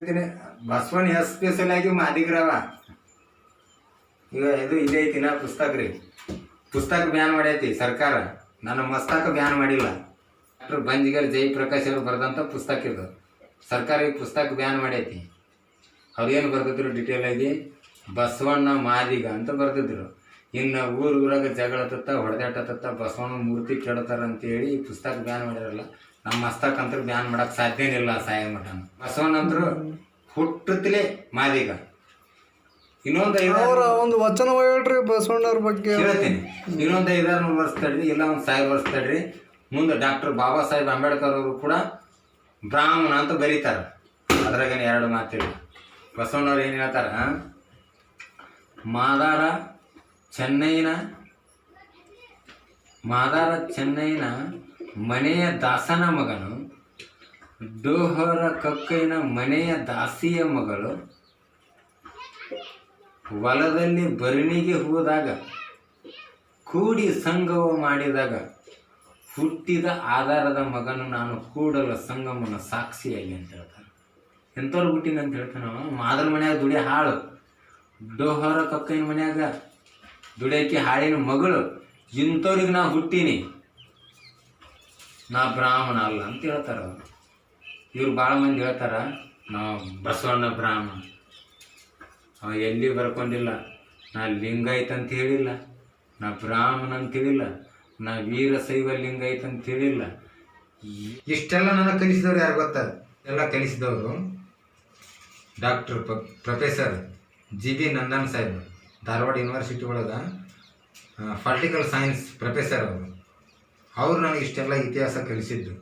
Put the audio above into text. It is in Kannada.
ಬಸವಣ್ಣ ಸ್ಪೆಷಲ್ ಆಗಿ ಮಾದಿಗ್ರವ ಈಗ ಇದು ಇದೈತಿನ ಪುಸ್ತಕ ರೀ. ಪುಸ್ತಕ ಬ್ಯಾನ್ ಮಾಡೈತಿ ಸರ್ಕಾರ, ನನ್ನ ಮಸ್ತಕ ಬ್ಯಾನ್ ಮಾಡಿಲ್ಲ. ಡಾಕ್ಟರ್ ಬಂಜಿಗರ್ ಜಯಪ್ರಕಾಶ್ ಅವರು ಬರೆದಂಥ ಪುಸ್ತಕ ಇದು. ಸರ್ಕಾರ ಈ ಪುಸ್ತಕ ಬ್ಯಾನ್ ಮಾಡೈತಿ. ಅವ್ರೇನು ಬರ್ತಿದ್ರು ಡಿಟೇಲ್ ಆಗಿ ಬಸವಣ್ಣ ಮಾದಿಗ ಅಂತ ಬರ್ತಿದ್ರು. ಇನ್ನು ಊರಾಗ ಜಗಳ ತತ್ತ ಹೊಡೆದಾಟತ್ತ ಬಸವಣ್ಣ ಮೂರ್ತಿ ಕೆಡತಾರ ಅಂತೇಳಿ ಈ ಪುಸ್ತಕ ಬ್ಯಾನ್ ಮಾಡಿರಲ್ಲ. ನಮ್ಮ ಮಸ್ತಕ ಅಂತ ಬ್ಯಾನ್ ಮಾಡಕ್ಕೆ ಸಾಧ್ಯನಿಲ್ಲ. ಸಾಯ ಮಠನ ಬಸವಣ್ಣ ಅಂತರು ಹುಟ್ಟುತ್ತಲೇ ಮಾದಿಗ. ಇನ್ನೊಂದು ಒಂದು ವಚನ ಹೇಳ್ರಿ ಬಸವಣ್ಣವ್ರ ಬಗ್ಗೆ ಹೇಳ್ತೀನಿ. ಇನ್ನೊಂದು 500 ವರ್ಷ ತಡ್ರಿ, ಇಲ್ಲ ಒಂದು 1000 ವರ್ಷ ತಡ್ರಿ, ಮುಂದೆ ಡಾಕ್ಟರ್ ಬಾಬಾ ಸಾಹೇಬ್ ಅಂಬೇಡ್ಕರ್ ಅವರು ಕೂಡ ಬ್ರಾಹ್ಮಣ ಅಂತ ಬರೀತಾರೆ. ಅದ್ರಾಗೇನು 2 ಮಾತಿಲ್ಲ. ಬಸವಣ್ಣವ್ರು ಏನು ಹೇಳ್ತಾರ, ಮಾದಾರ ಚೆನ್ನೈನ ಮನೆಯ ದಾಸನ ಮಗನು, ಡೋಹರ ಕಕ್ಕೈನ ಮನೆಯ ದಾಸಿಯ ಮಗಳು, ಹೊಲದಲ್ಲಿ ಬರಣಿಗೆ ಹೋದಾಗ ಕೂಡಿ ಸಂಗವ ಮಾಡಿದಾಗ ಹುಟ್ಟಿದ ಆಧಾರದ ಮಗನು ನಾನು ಕೂಡಲ ಸಂಗಮನ ಸಾಕ್ಷಿಯಾಗಿ ಅಂತ ಹೇಳ್ತಾನೆ. ಎಂಥವ್ರು ಹುಟ್ಟಿನ ಅಂತ ಹೇಳ್ತಾನೆ. ಮಾದರ ಮನ್ಯಾಗ ದುಡಿ ಹಾಳು, ಡೋಹರ ಕಕ್ಕೈನ ಮನ್ಯಾಗ ದುಡಿಯಕ್ಕೆ ಹಾಳಿನ ಮಗಳು, ಇಂಥವ್ರಿಗೆ ನಾ ಹುಟ್ಟೀನಿ, ನಾ ಬ್ರಾಹ್ಮಣ ಅಲ್ಲ ಅಂತ ಹೇಳ್ತಾರ ಅವರು. ಇವ್ರು ಭಾಳ ಮಂದಿ ಹೇಳ್ತಾರ ನಾವು ಬಸವಣ್ಣ ಬ್ರಾಹ್ಮಣ. ಅವ ಎಲ್ಲಿ ಬರ್ಕೊಂಡಿಲ್ಲ. ನಾ ಲಿಂಗಾಯತ್ ಅಂತ ಹೇಳಿಲ್ಲ, ನಾ ಬ್ರಾಹ್ಮಣ ಅಂತ ಹೇಳಿಲ್ಲ, ನಾ ವೀರಶೈವ ಲಿಂಗಾಯತ್ ಅಂತ ಹೇಳಿಲ್ಲ. ಇಷ್ಟೆಲ್ಲ ನನಗೆ ಕಲಿಸಿದವ್ರು ಯಾರು ಗೊತ್ತಾರ? ಎಲ್ಲ ಕಲಿಸಿದವರು ಡಾಕ್ಟರ್ ಪ್ರೊಫೆಸರ್ GB ನಂದನ್ ಸಾಹೇಬ್, ಧಾರವಾಡ ಯೂನಿವರ್ಸಿಟಿ ಒಳಗೆ ಪೊಲಿಟಿಕಲ್ ಸೈನ್ಸ್ ಪ್ರೊಫೆಸರ್ ಅವರು. ನನಗೆ ಇಷ್ಟೆಲ್ಲ ಇತಿಹಾಸ ಕಲಿಸಿದ್ದು.